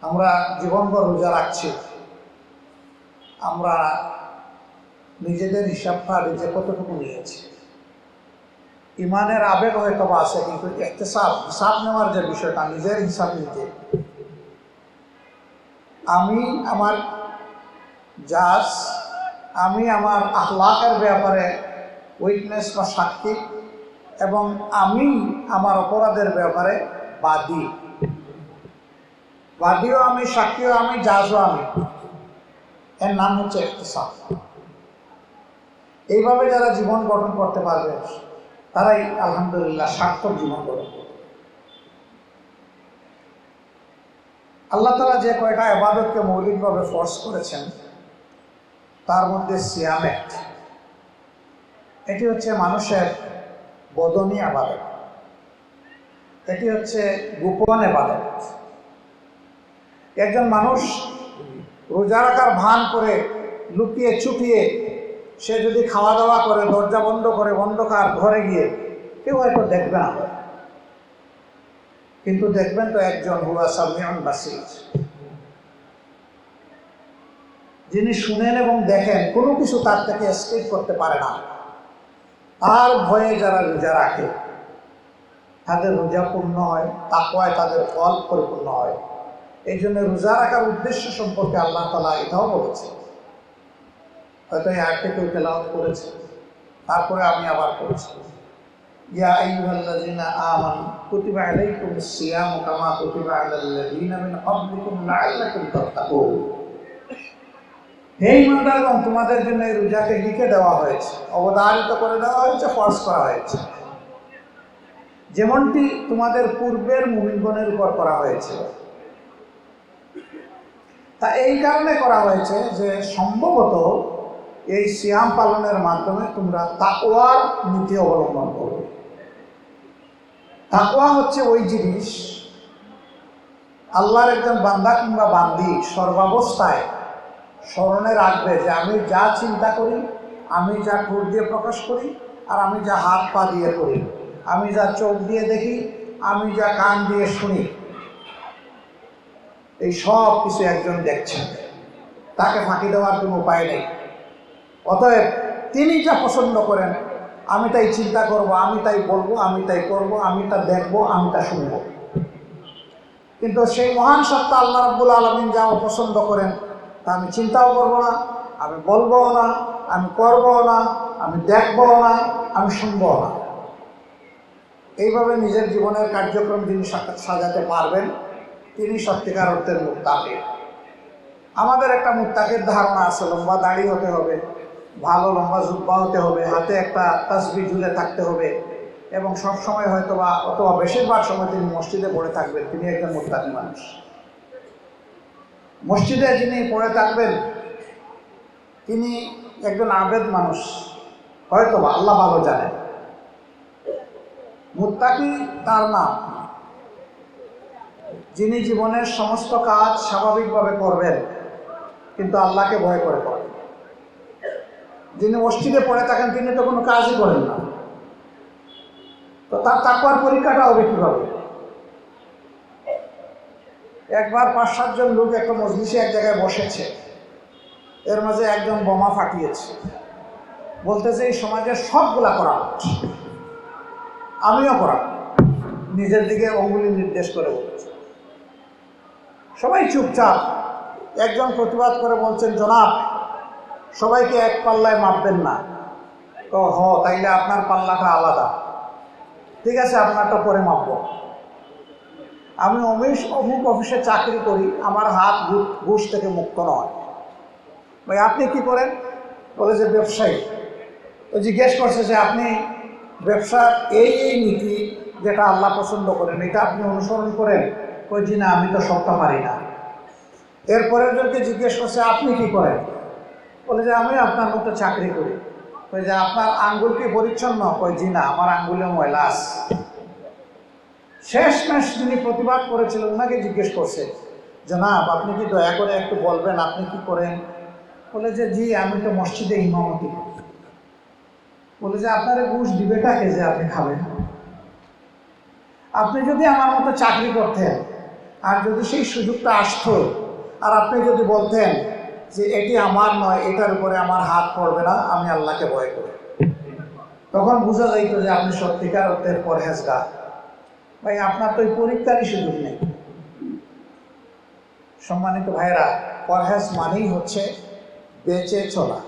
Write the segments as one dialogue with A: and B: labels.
A: আমরা জীবনভর রোজা রাখছি, আমরা নিজেদের হিসাবটা নিজে কতটুকু নিয়েছি। ইমানের আবেগ হয়তো বা আছে, কিন্তু হিসাব নেওয়ার যে বিষয়টা, নিজের হিসাব নিজে, আমি আমার জাজ, আমি আমার আখলাকের ব্যাপারে উইটনেস বা সাক্ষী, এবং আমি আমার অপরাধের ব্যাপারে বাদীও আমি, সাক্ষীও আমি, জাজও আমি। এর নাম হচ্ছে ইহতিসাব। এইভাবে যারা জীবন গঠন করতে পারবে তারাই আলহামদুলিল্লাহ সার্থক জীবন গঠন করবে। আল্লাহ তাআলা যে কয়টা ইবাদতকে মৌলিকভাবে ফোর্স করেছেন তার মধ্যে সিয়াম একটি। এটি হচ্ছে মানুষের বদনী ইবাদত, এটি হচ্ছে গোপন ইবাদত। একজন মানুষ রোজা রাখার ভান করে লুকিয়ে চুপিয়ে সে যদি খাওয়া দাওয়া করে, দরজা বন্ধ করে অন্ধকার ঘরে গিয়ে, কেউ হয়তো দেখবে না, কিন্তু দেখবেন তো একজন, হুয়া সামিউন বাসীর, যিনি শুনেন এবং দেখেন, কোনো কিছু তার থেকে এসকেপ করতে পারে না। তার ভয়ে যারা রোজা রাখে তাদের রোজা পূর্ণ হয়, তাকওয়ায় তাদের ফল পরিপূর্ণ হয়। এই জন্য রোজা রাখার উদ্দেশ্য সম্পর্কে আল্লাহ তাআলা এটাও বলেছে। হয়তো এই আয়াতটি কেউ তেলাওয়াত করেছে, তারপরে আমি আবার পড়ছি। ইয়া আইয়ুহাল্লাযীনা আমানু কুতিবা আলাইকুমুস সিয়ামু কামা কুতিবা আলাল্লাযীনা মিন ক্বাবলিকুম লাআল্লাকুম তাত্তাকুন। হে ঈমানদারগণ, তোমাদের জন্য এই রোজাকে লিখে দেওয়া হয়েছে, অবধারিত করে দেওয়া হয়েছে, ফরজ করা হয়েছে, যেমনটি তোমাদের পূর্বের মুমিনগণের উপর করা হয়েছিল। তা এই কারণে করা হয়েছে যে সম্ভবত এই সিয়াম পালনের মাধ্যমে তোমরা তাকওয়ার নীতি অবলম্বন করবে। তাকওয়া হচ্ছে ওই জিনিস, আল্লাহর একজন বান্দা কিংবা বান্দি সর্বাবস্থায় স্মরণে রাখবে যে আমি যা চিন্তা করি, আমি যা ঠোঁট দিয়ে প্রকাশ করি, আর আমি যা হাত পা দিয়ে করি, আমি যা চোখ দিয়ে দেখি, আমি যা কান দিয়ে শুনি, এই সব কিছু একজন দেখছেন, তাকে ফাঁকি দেওয়ার কোনো উপায় নেই। অতএব তিনি যা পছন্দ করেন আমি তাই চিন্তা করব, আমি তাই বলবো, আমি তাই করব, আমি তা দেখব, আমি তা শুনব। কিন্তু সেই মহান সত্তা আল্লাহ রাব্বুল আলামিন যা অপছন্দ করেন তা আমি চিন্তাও করব না, আমি বলবও না, আমি করবও না, আমি দেখবও না, আমি শুনবও না। এইভাবে নিজের জীবনের কার্যক্রম যিনি সাজাতে পারবেন তিনি সত্যিকার অর্থের মুত্তাকি। আমাদের একটা মুত্তাকির ধারণা আছে, লম্বা দাড়ি হতে হবে, ভালো লম্বা জুব্বা হতে হবে, হাতে একটা তাসবিহ ঝুলে থাকতে হবে, এবং সবসময় হয়তো বা অথবা বেশিরভাগ সময় তিনি মসজিদে পড়ে থাকবেন, তিনি একজন মুত্তাকি মানুষ। মসজিদে যিনি পড়ে থাকবেন তিনি একজন আবেদ মানুষ, হয়তো বা আল্লাহ ভালো জানেন। মুত্তাকি তার নাম, যিনি জীবনের সমস্ত কাজ স্বাভাবিকভাবে করবেন কিন্তু আল্লাহকে ভয় করে করেন। যিনি মসজিদে পড়ে থাকেন তিনি তো কোনো কাজই করেন না, তো তার তাকওয়ার পরীক্ষাটা হবে কীভাবে? একবার ৫-৭ জন লোক একটা মজলিসে এক জায়গায় বসেছে, এর মাঝে একজন বোমা ফাটিয়েছে, বলতেছে এই সমাজের সবগুলা করা হচ্ছে, আমিও করা, নিজের দিকে অঙ্গুলি নির্দেশ করে বলছে। সবাই চুপচাপ। একজন প্রতিবাদ করে বলছেন, জনাব সবাইকে এক পাল্লায় মাপবেন না। তো তাইলে আপনার পাল্লাটা আলাদা, ঠিক আছে আপনারটা পরে মাপব। আমি অমুক অফিসে চাকরি করি, আমার হাত ঘুষ থেকে মুক্ত নয়। ভাই আপনি কি করেন? বলে যে ব্যবসায়ী। তো জিজ্ঞেস করছে যে আপনি ব্যবসার এই নীতি যেটা আল্লাহ পছন্দ করেন এটা আপনি অনুসরণ করেন? কই জি না, আমি তো সবটা পারি না। এরপরের জনকে জিজ্ঞেস করছে আপনি কি করেন? বলে যে আমি আপনার মতো চাকরি করি। কই যে আপনার আঙ্গুল কি পরিচ্ছন্ন? কই জি না, আমার আঙ্গুলে ময়লা আছে। শেষমেশ যিনি প্রতিবাদ করেছিলেন ওনাকে জিজ্ঞেস করছে, জনাব আপনি কি দয়া করে একটু বলবেন আপনি কি করেন? বলে যে জি আমি তো মসজিদে ইমামতি করি। বলে যে আপনার ঘুষ দিবেটাকে যে আপনি খাবেন? আপনি যদি আমার মতো চাকরি করতেন আর যদি সেই সুযোগটা আসতো আর আপনি যদি বলতেন যে এটি আমার নয়, এটার উপরে আমার হাত পড়বে না, আমি আল্লাহকে ভয় করি, তখন বোঝা যাইত যে আপনি সত্যিকার অর্থের পরহেজগার। ভাই, আপনার তো এই পরীক্ষারই সুযোগ নেই। সম্মানিত ভাইরা, পরহেজ মানেই হচ্ছে বেঁচে চলা।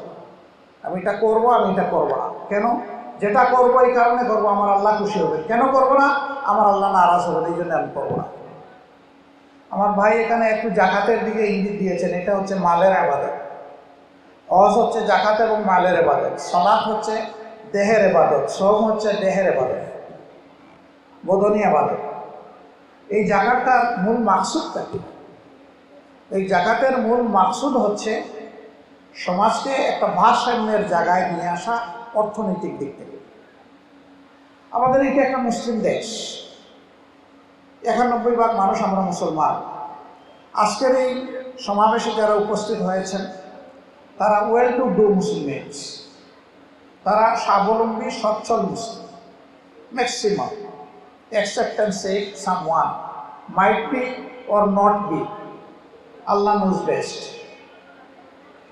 A: আমি এটা করবো, আমি এটা করবো না। কেন? যেটা করবো এই কারণে করবো আমার আল্লাহ খুশি হবে। কেন করবো না? আমার আল্লাহ নারাজ হবে, এই জন্য আমি করবো না। আমার ভাই এখানে একটু জাকাতের দিকে ইঙ্গিত দিয়েছেন। এটা হচ্ছে মালের ইবাদত। হজ হচ্ছে জাকাত এবং মালের ইবাদত। সালাত হচ্ছে দেহের ইবাদত। সওম হচ্ছে দেহের ইবাদত, বদনী ইবাদত। এই জাকাতটার মূল মাকসুদটা কি? এই জাকাতের মূল মাকসুদ হচ্ছে সমাজকে একটা ভারসাম্যের জায়গায় নিয়ে আসা, অর্থনৈতিক দিক থেকে। আমাদের এটা একটা মুসলিম দেশ, ৯১% মানুষ আমরা মুসলমান। আজকের এই সমাবেশে যারা উপস্থিত হয়েছেন তারা ওয়েল টু ডু মুসলিমস, তারা স্বাবলম্বী সচ্ছল মুসলিম maximum, acceptance say someone might be or not be, Allah knows best.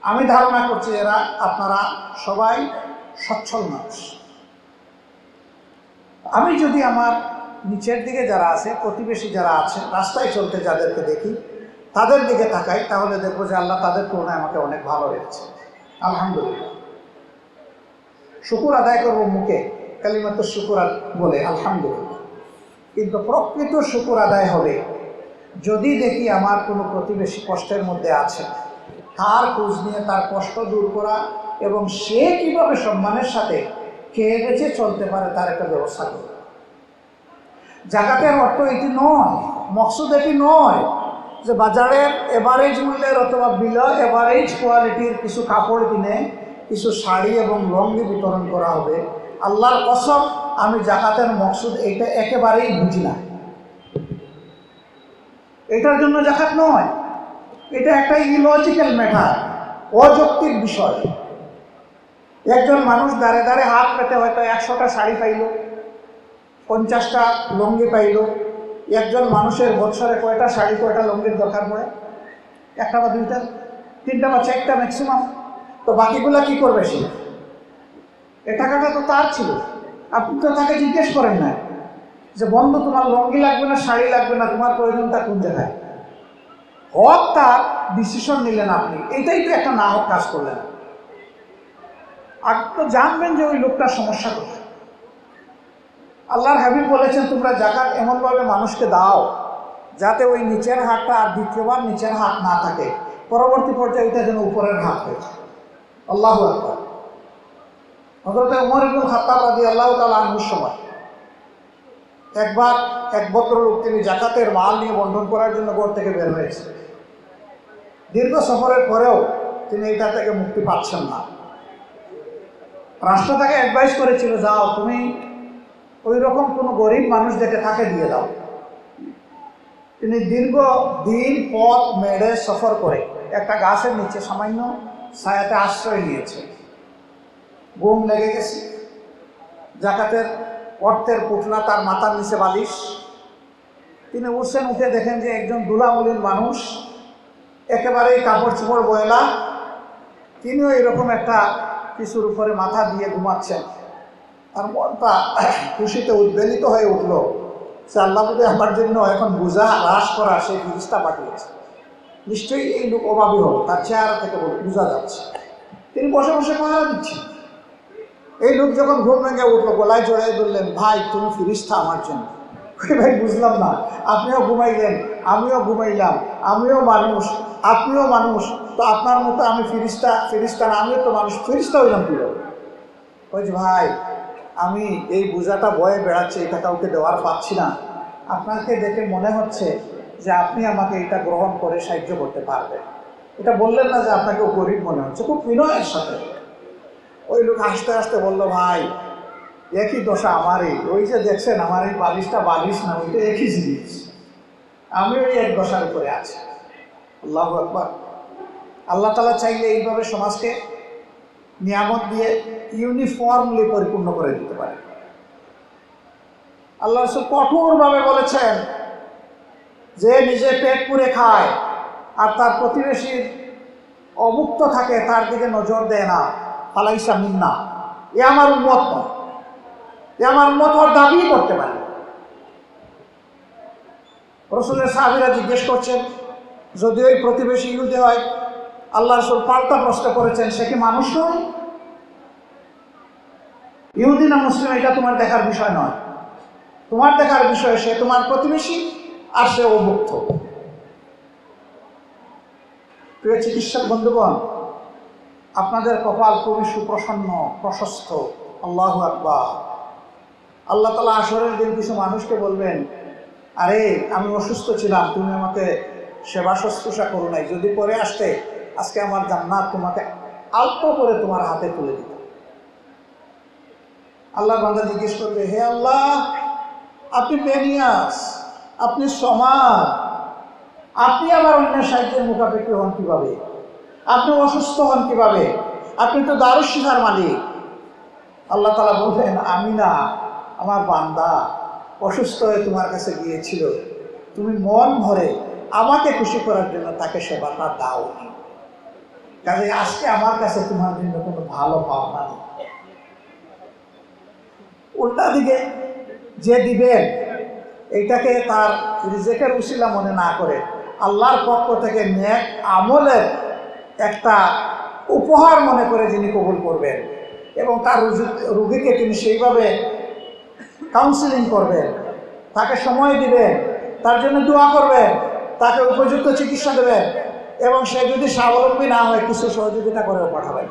A: আমি ধারণা করছি এরা আপনারা সবাই সচ্ছল মানুষ। আমি যদি আমার নিচের দিকে যারা আছে, প্রতিবেশী যারা আছে, রাস্তায় চলতে যাদেরকে দেখি, তাদের দিকে তাকাই, তাহলে দেখবো যে আল্লাহ তাদের তুলনায় আমাকে অনেক ভালো রেখেছে। আলহামদুলিল্লাহ। শুকুর আদায় করবো মুখে, কালিমাত শুকুর বলে আলহামদুলিল্লাহ, কিন্তু প্রকৃত শুকুর আদায় হবে যদি দেখি আমার কোনো প্রতিবেশী কষ্টের মধ্যে আছে, তার খোঁজ নিয়ে তার কষ্ট দূর করা এবং সে কিভাবে সম্মানের সাথে খেয়ে বেঁচে চলতে পারে তার একটা ব্যবস্থা করা। জাকাতের অর্থ এটি নয়, মকসুদ এটি নয় যে বাজারের এভারেজ মূল্যের অথবা বিলো এভারেজ কোয়ালিটির কিছু কাপড় কিনে কিছু শাড়ি এবং লুঙ্গি বিতরণ করা হবে। আল্লাহর কসম, আমি জাকাতের মকসুদ এইটা একেবারেই বুঝি না। এটার জন্য জাকাত নয়, এটা একটা ইলজিক্যাল ম্যাটার, অযৌক্তিক বিষয়। একজন মানুষ দাঁড়ে দাঁড়ে হাত পেতে হয়তো ১০০টা শাড়ি পাইল, ৫০টা লুঙ্গি পাইল। একজন মানুষের বছরে কয়টা শাড়ি কয়টা লুঙ্গির দরকার পড়ে? একটা বা দুইটা, তিনটা বা চারটা ম্যাক্সিমাম। তো বাকিগুলা কি করবে সে? এ টাকাটা তো তার ছিল, আপনি তো তাকে জিজ্ঞেস করেন না যে বন্ধু তোমার লুঙ্গি লাগবে না, শাড়ি লাগবে না, তোমার প্রয়োজনটা কোন জায়গায়? হক তার, ডিসিশন নিলেন আপনি, এটাই তো একটা না হক কাজ করলেন। আর তো জানবেন যে ওই লোকটার সমস্যা কোথায়। আল্লাহর হাবিব বলেছেন তোমরা জাকাত এমনভাবে মানুষকে দাও যাতে ওই নিচের হাতটা আর দ্বিতীয়বার নিচের হাত না থাকে, পরবর্তী পর্যায়ে ওইটা যেন উপরের হাত হয়ে যায়। আল্লাহু আকবার। হযরত ওমর ইবনুল খাত্তাব রাদিয়াল্লাহু তাআলা আনহুর সময় একবার এক ভদ্রলোক, তিনি জাকাতের মাল নিয়ে বন্টন করার জন্য ঘর থেকে বের হয়েছে। দীর্ঘ সফরের পরেও তিনি এটা থেকে মুক্তি পাচ্ছেন না। রাষ্ট্র তাকে অ্যাডভাইস করেছিল, যাও তুমি ওই রকম কোনো গরিব মানুষ দেখে তাকে দিয়ে দাও। তিনি দীর্ঘ দিন পথ মেরে সফর করে একটা গাছের নিচে সামান্য ছায়াতে আশ্রয় নিয়েছে। ঘুম লেগে গেছে, জাকাতের অর্থের পুটলা তার মাথার নিচে বালিশ। তিনি উঠছেন, উঠে দেখেন যে একজন দুলামুলিন মানুষ, একেবারেই কাপড় চোপড় বয়লা, তিনিও এরকম একটা কিছুর উপরে মাথা দিয়ে ঘুমাচ্ছেন। আর মনটা খুশিতে উদ্বেলিত হয়ে উঠল যে আল্লাহ বুঝে আমার জন্য এখন বোঝা হ্রাস করা সেই ফিরিস্তা পাঠিয়েছে। নিশ্চয়ই এই লোক অভাবী হবে, তার চেহারা থেকে বোঝা যাচ্ছে। তিনি বসে বসে পাহারা দিচ্ছেন। এই লোক যখন ঘুম ভেঙে উঠলো, গলায় জড়াই ধরলেন, ভাই তুমি ফিরিস্তা আমার জন্য। ভাই বুঝলাম না, আপনিও ঘুমাইলেন, আমিও ঘুমাইলাম, আমিও মানুষ, আপনিও মানুষ, তো আপনার মতো আমি ফিরিস্তা না, আমিও তো মানুষ, ফিরিস্তা হইলাম কি? ওই যে ভাই, আমি এই বোঝাটা বয়ে বেড়াচ্ছি, এটা কাউকে দেওয়ার পাচ্ছি না, আপনাকে দেখে মনে হচ্ছে যে আপনি আমাকে এটা গ্রহণ করে সাহায্য করতে পারবেন। এটা বললেন না যে আপনাকে গরিব মনে হচ্ছে, খুব বিনয়ের সাথে। ওই লোক হাসতে হাসতে বলল, ভাই একই দশা আমারই, ওই যে দেখছেন আমার এই বালিশটা বালিশ না, ওইটা একই জিনিস, আমি ওই এক দশার উপরে আছি। আল্লাহু আকবার। আল্লাহ তাআলা চাইলে এইভাবে সমাজকে নিয়ামত দিয়ে ইউনিফর্মলি পরিপূর্ণ করে দিতে পারে। আল্লাহ রাসূল কঠোরভাবে বলেছেন যে নিজে পেট পুরে খায় আর তার প্রতিবেশীর অভুক্ত থাকে তার দিকে নজর দেয় না, ফালাইসা মিন্না, এ আমার উম্মত নয়, এ আমার উম্মত হওয়ার দাবি করতে পারে। রাসূলের সাহাবীরা জিজ্ঞেস করছেন, যদি ওই প্রতিবেশী ইহুদি হয়, আল্লাহ রাসূল পাল্টা প্রশ্ন করেছেন, সে কি মানুষ নয়? ইহুদি না মুসলিম এটা তোমার দেখার বিষয় নয়, তোমার দেখার বিষয় সে তোমার প্রতিবেশী আর সে অভুক্ত। প্রিয় চিকিৎসক বন্ধুগণ, আপনাদের কপাল খুবই সুপ্রসন্ন, প্রশস্ত। আল্লাহু আকবার। আল্লাহ তাআলা আসরের দিন কিছু মানুষকে বলবেন, আরে আমি অসুস্থ ছিলাম, তুমি আমাকে সেবা শুশ্রূষা করো নাই, যদি পরে আসতে আজকে আমার জান্নাত তোমাকে অল্প করে তোমার হাতে তুলে দিত। আল্লাহ বান্দা জিজ্ঞেস করবে, হে আল্লাহ, আপনি বেনিয়াস, আপনি সমান, আপনি আবার অন্যের সাহায্যের মুখাপেক্ষি হন কিভাবে? আপনি অসুস্থ হন কিভাবে? আপনি তো দারুশ শিখার মালিক। আল্লাহ তাআলা বললেন, আমি না, আমার বান্দা অসুস্থ হয়ে তোমার কাছে গিয়েছিল, তুমি মন ভরে আমাকে খুশি করার জন্য তাকে সেবাটা দাও। কাজে আজকে আমার কাছে তোমার জন্য কোনো ভালো পাওনা নেই। উল্টা দিকে যে দিবেন এইটাকে তার রিজেকের উসিলা মনে না করে আল্লাহর পক্ষ থেকে নেক আমলের একটা উপহার মনে করে যিনি কবুল করবেন এবং তার রোগীকে তিনি সেইভাবে কাউন্সিলিং করবেন, তাকে সময় দিবেন, তার জন্য দোয়া করবেন, তাকে উপযুক্ত চিকিৎসা দেবেন এবং সে যদি স্বাবলম্বী না হয় কিছু সহযোগিতা করেও পাঠাবেন।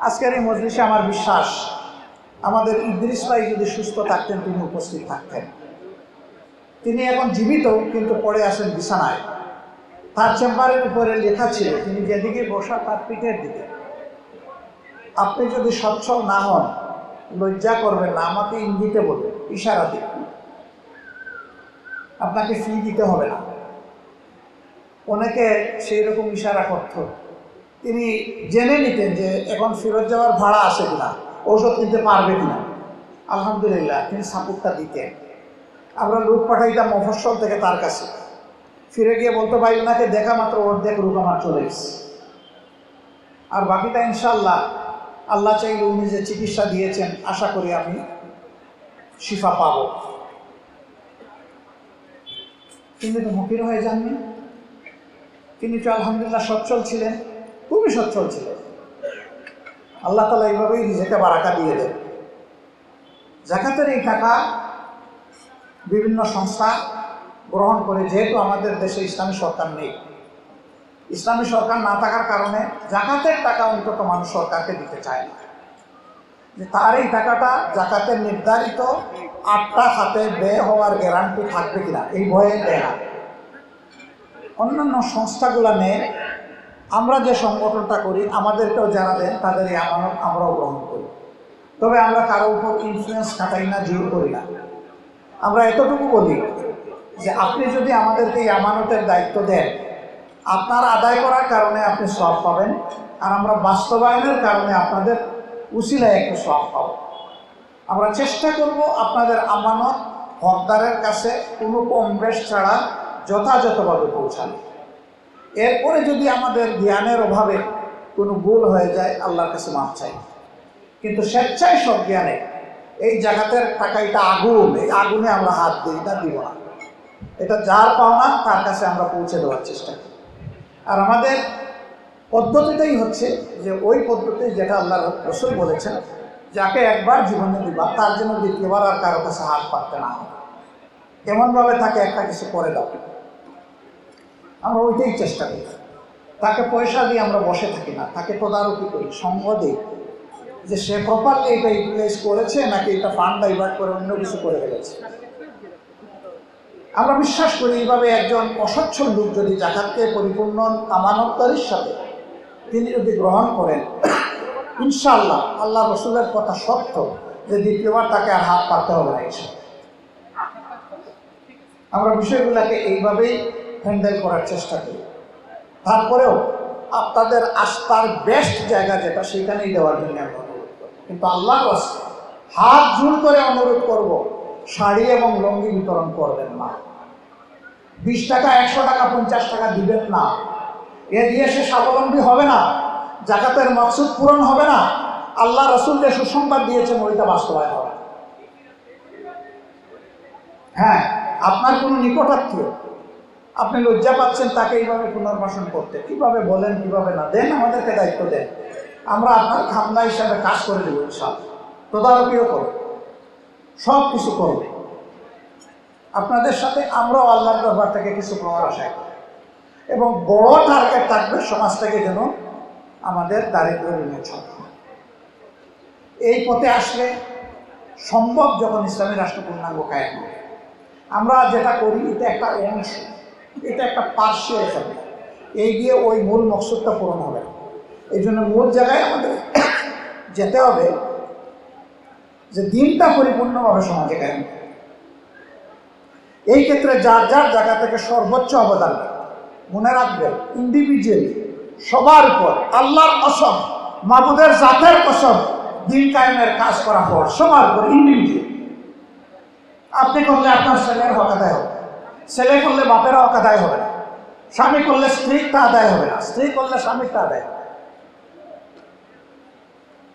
A: আজকের এই মজলিসে আমার বিশ্বাস আমাদের ইদ্রিস ভাই যদি সুস্থ থাকতেন তিনি উপস্থিত থাকতেন। তিনি এখন জীবিত কিন্তু পড়ে আসেন বিছানায়। তার চেম্বারের উপরে লেখা ছিল তিনি যেদিকে বসা তার পিঠের দিকে। আপনি যদি সচ্ছল না হন লজ্জা করবেন না, আমাকে ইঙ্গিতে বলবেন, ইশারা দিন, আপনাকে ফি দিতে হবে না। অনেকে সেই রকম ইশারা করত, তিনি জেনে নিতেন যে এখন ফেরত যাওয়ার ভাড়া আছে কিনা, ঔষধ কিনতে পারবে কিনা। আলহামদুলিল্লাহ তিনি সাপোর্টটা দিতেন। আমরা লোক পাঠাইতাম মফস্বল থেকে তার কাছে, ফিরে গিয়ে বলতে ভাই ওনাকে দেখা মাত্র অর্ধেক রোগ আমার চলে গেছে, আর বাকিটা ইনশাল্লাহ আল্লাহ চাইলে উনি যে চিকিৎসা দিয়েছেন আশা করি আমি শিফা পাব। তিনি তো ফকির হয়ে যাননি, তিনি তো আলহামদুলিল্লাহ সচ্ছল ছিলেন, খুবই সচ্ছল ছিলেন। আল্লাহ তাআলা এইভাবেই রিজেকে বারাকা দিয়ে দেন। যাকাতের এই টাকা বিভিন্ন সংস্থা গ্রহণ করে, যেহেতু আমাদের দেশে ইসলামী সরকার নেই, ইসলামী সরকার না থাকার কারণে জাকাতের টাকা অন্তত মানুষ সরকারকে দিতে চায় না, যে তার এই টাকাটা জাকাতের নির্ধারিত 8টা খাতে ব্যয় হওয়ার গ্যারান্টি থাকবে কিনা এই ভয়ে দেয় না। অন্যান্য সংস্থাগুলো নেয়, আমরা যে সংগঠনটা করি আমাদেরকেও যারা দেন তাদের এই আমানত আমরাও গ্রহণ করি, তবে আমরা কারো উপর ইনফ্লুয়েন্স খাটাই না, জোর করি না। আমরা এতটুকু বলি যে আপনি যদি আমাদেরকে এই আমানতের দায়িত্ব দেন, আপনার আদায় করার কারণে আপনি সওয়াব পাবেন, আর আমরা বাস্তবায়নের কারণে আপনাদের উসিলায় একটু সওয়াব পাব। আমরা চেষ্টা করব আপনাদের আমানত হকদারের কাছে কোনো কম বেশ ছাড়া যথাযথভাবে পৌঁছানো। এরপরে যদি আমাদের জ্ঞানের অভাবে কোনো ভুল হয়ে যায় আল্লাহর কাছে মাফ চাই, কিন্তু স্বেচ্ছায় সব জ্ঞানে এই জাকাতের টাকা এটা আগুন, এই আগুনে আমরা হাত দিই না, দিব না। এটা যার পাওনা তার কাছে আমরা পৌঁছে দেওয়ার চেষ্টা করি। আর আমাদের পদ্ধতিটাই হচ্ছে যে ওই পদ্ধতি যেটা আল্লাহ রাসূল বলেছেন, যাকে একবার জীবনে দিবা তার জন্য দ্বিতীয়বার আর কারো কাছে হাত পাততে না হয়, এমনভাবে তাকে একটা কিছু করে দাও। আমরা ওইটাই চেষ্টা করি। তাকে পয়সা দিয়ে আমরা বসে থাকি না, তাকে তদারকি করি, সঙ্গ দিই যে সে প্রপারলি এটা ইউটিলাইজ করেছে নাকি এটা ফান্ড ডাইভার্ট করে অন্য কিছু করে ফেলেছে। আমরা বিশ্বাস করি এইভাবে একজন অসচ্ছল লোক যদি জাকাতকে পরিপূর্ণ আমানতদারির সাথে তিনি যদি গ্রহণ করেন, ইনশাআল্লাহ আল্লাহ রাসূলের কথা সত্য যে দ্বিতীয়বার তাকে আর হাত পাততে হবে না। আমরা বিষয়গুলোকে এইভাবেই হ্যান্ডেল করার চেষ্টা করি। তারপরেও আপনাদের আস্থার বেস্ট জায়গা যেটা সেখানেই দেওয়ার জন্য আমরা অনুরোধ করব, কিন্তু আল্লাহর রাস্তায় হাত জোড় করে অনুরোধ করব শাড়ি এবং লুঙ্গি বিতরণ করবেন না। 20 টাকা, 100 টাকা, 50 টাকা দিবেন না। এ দিয়ে সে স্বাবলম্বী হবে না, জাকাতের মকসুদ পূরণ হবে না, আল্লাহ রসুল যে সুসংবাদ দিয়েছেন ওইটা বাস্তবায়ন হবে। হ্যাঁ, আপনার কোনো নিকটাত্মীয়, আপনি লজ্জা পাচ্ছেন তাকে এইভাবে পুনর্বাসন করতে, কিভাবে বলেন, কিভাবে না, দেন, আমাদেরকে দায়িত্ব দেন, আমরা আপনার খামলা হিসাবে কাজ করে দেবো ইনশাআল্লাহ। তদারকিও করব, সব কিছু করবে। আপনাদের সাথে আমরাও আল্লাহর দরবার থেকে কিছু পাওয়ার আশায় করি, এবং বড় টার্গেট থাকবে সমাজটাকে যেন আমাদের দারিদ্র নিয়ে চলে। এই পথে আসলে সম্ভব, যখন ইসলামী রাষ্ট্র পূর্ণাঙ্গ কায়েম হবে। আমরা যেটা করি এটা একটা অংশ, এটা একটা পার্শ্বিয়াল হিসাবে, এই দিয়ে ওই মূল মকসুদটা পূরণ হবে। এই জন্য মূল জায়গায় আমাদের যেতে হবে, যে দিনটা পরিপূর্ণভাবে সমাজে কায়েম। এই ক্ষেত্রে যার যার জায়গা থেকে সর্বোচ্চ অবদান মনে রাখবেন, ইন্ডিভিজুয়ালি সবার উপর আল্লাহর কসম, মাবুদের জাতের কসম, দিন কায়েমের কাজ করা পর সবার উপর ইন্ডিভিজুয়াল। আপনি করলে আপনার ছেলের হক আদায় হবে, ছেলে করলে বাপের হক আদায় হবে না, স্বামী করলে স্ত্রীরটা আদায় হবে না, স্ত্রী করলে স্বামীরটা আদায় হবে।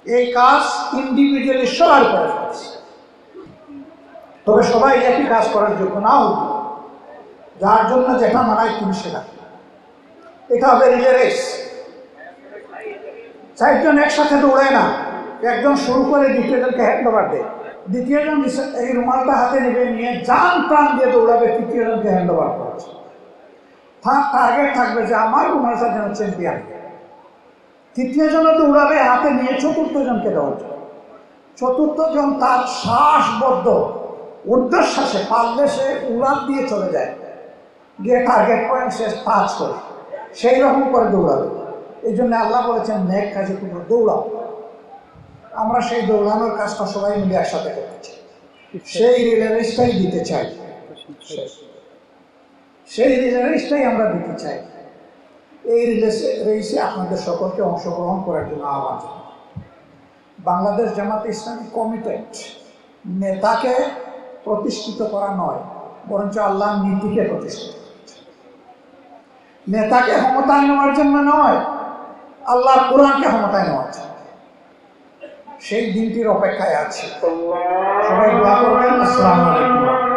A: এই কাজ ইন্ডিভিজুয়ালি সবার উপরে করছে। তবে সবাই একই কাজ করার যোগ্য না হতো, যার জন্য যেটা মানায় তুমি সেটা। এটা হবে রিলে রেস, 4 জন একসাথে দৌড়ায় না, একজন শুরু করে দ্বিতীয়জনকে হ্যান্ড ওভার দেয়, দ্বিতীয়জন এই রুমালটা হাতে নেবে, নিয়ে জান প্রাণ দিয়ে দৌড়াবে, তৃতীয়জনকে হ্যান্ড ওভার করেছে। টার্গেট থাকবে যে আমার রুমালটা যেন চ্যাম্পিয়ন। তৃতীয়জনও দৌড়াবে হাতে নিয়ে চতুর্থজনকে দেওয়ার জন্য। চতুর্থজন তার শ্বাসবদ্ধ ঊর্ধ্বশ্বাসে পারলে সে উড়ান দিয়ে চলে যায়, গিয়ে টার্গেট পয়েন্ট সে টাচ করে, সেই রকম করে দৌড়াবে। এই জন্য আল্লাহ বলেছেন, নেক কাজে তোমরা দৌড়াও। আমরা সেই দৌড়ানোর কাজটা সবাই মিলে একসাথে করতে চাই, সেই রিলে রেসটাই দিতে চাই, সেই রিলে রেসটাই আমরা দিতে চাই। এই রেসে আপনাদের সকলকে অংশগ্রহণ করার জন্য আহ্বান জানাই। বাংলাদেশ জামাতে ইসলামী কমিটেড নেতাকে প্রতিষ্ঠিত করা নয়, বরঞ্চ আল্লাহর নীতিকে প্রতিষ্ঠিত করছে। নেতাকে ক্ষমতায় নেওয়ার জন্য নয়, আল্লাহর কোরআনকে ক্ষমতায় নেওয়ার জন্য। সেই দিনটির অপেক্ষায় আছে। সবাই দোয়া করবেন। আসসালামু আলাইকুম।